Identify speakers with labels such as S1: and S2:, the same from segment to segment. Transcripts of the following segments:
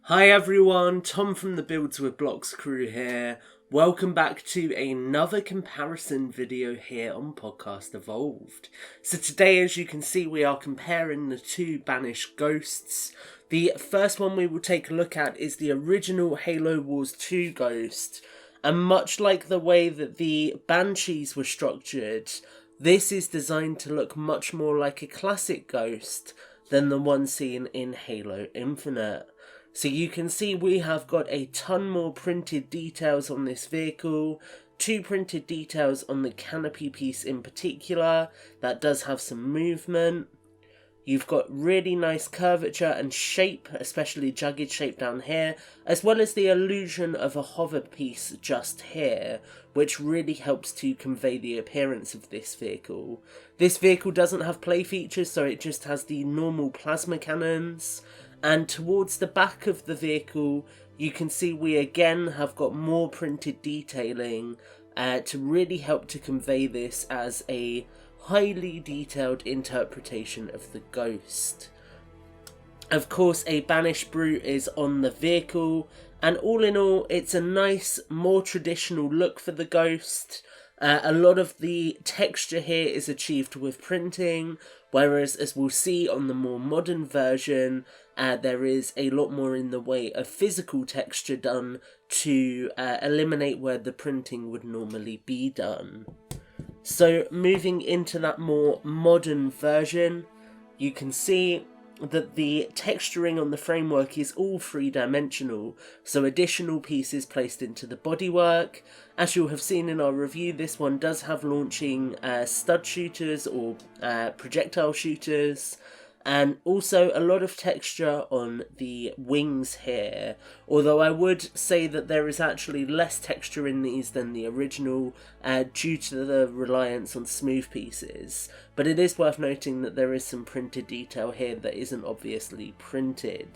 S1: Hi everyone, Tom from the Builds with Blocks crew here. Welcome back to another comparison video here on Podcast Evolved. So today, as you can see, we are comparing the two Banished Ghosts. The first one we will take a look at is the original Halo Wars 2 Ghost. And much like the way that the Banshees were structured, this is designed to look much more like a classic Ghost than the one seen in Halo Infinite. So you can see we have got a ton more printed details on this vehicle, two printed details on the canopy piece in particular, that does have some movement. You've got really nice curvature and shape, especially jagged shape down here, as well as the illusion of a hover piece just here, which really helps to convey the appearance of this vehicle. This vehicle doesn't have play features, so it just has the normal plasma cannons. And towards the back of the vehicle, you can see we again have got more printed detailing to really help to convey this as a highly detailed interpretation of the Ghost. Of course, a Banished Brute is on the vehicle, and all in all, it's a nice, more traditional look for the Ghost. A lot of the texture here is achieved with printing, whereas as we'll see on the more modern version, there is a lot more in the way of physical texture done to eliminate where the printing would normally be done. So moving into that more modern version, you can see that the texturing on the framework is all three-dimensional, so additional pieces placed into the bodywork. As you'll have seen in our review, this one does have launching stud shooters or projectile shooters, and also a lot of texture on the wings here, although I would say that there is actually less texture in these than the original due to the reliance on smooth pieces. But it is worth noting that there is some printed detail here that isn't obviously printed.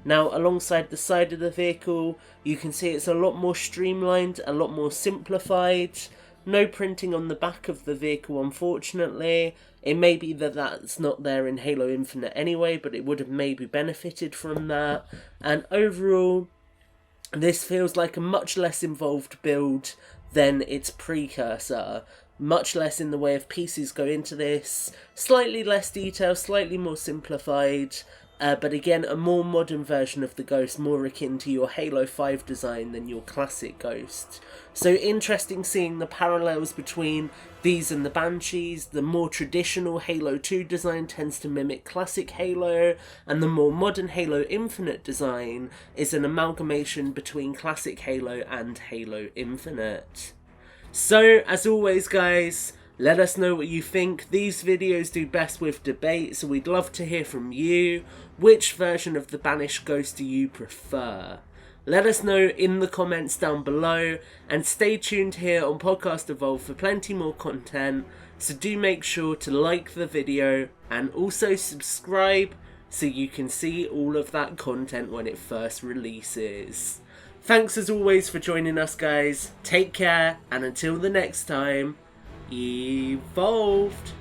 S1: Now, alongside the side of the vehicle, you can see it's a lot more streamlined, a lot more simplified. No printing on the back of the vehicle, unfortunately. It may be that that's not there in Halo Infinite anyway, but it would have maybe benefited from that. And overall, this feels like a much less involved build than its precursor. Much less in the way of pieces go into this. Slightly less detail, slightly more simplified. But again, a more modern version of the Ghost, more akin to your Halo 5 design than your classic Ghost. So interesting seeing the parallels between these and the Banshees. The more traditional Halo 2 design tends to mimic classic Halo, and the more modern Halo Infinite design is an amalgamation between classic Halo and Halo Infinite. So, as always guys, let us know what you think. These videos do best with debate, so we'd love to hear from you. Which version of the Banished Ghost do you prefer? Let us know in the comments down below, and stay tuned here on Podcast Evolved for plenty more content. So do make sure to like the video and also subscribe so you can see all of that content when it first releases. Thanks as always for joining us guys. Take care, and until the next time, Evolved!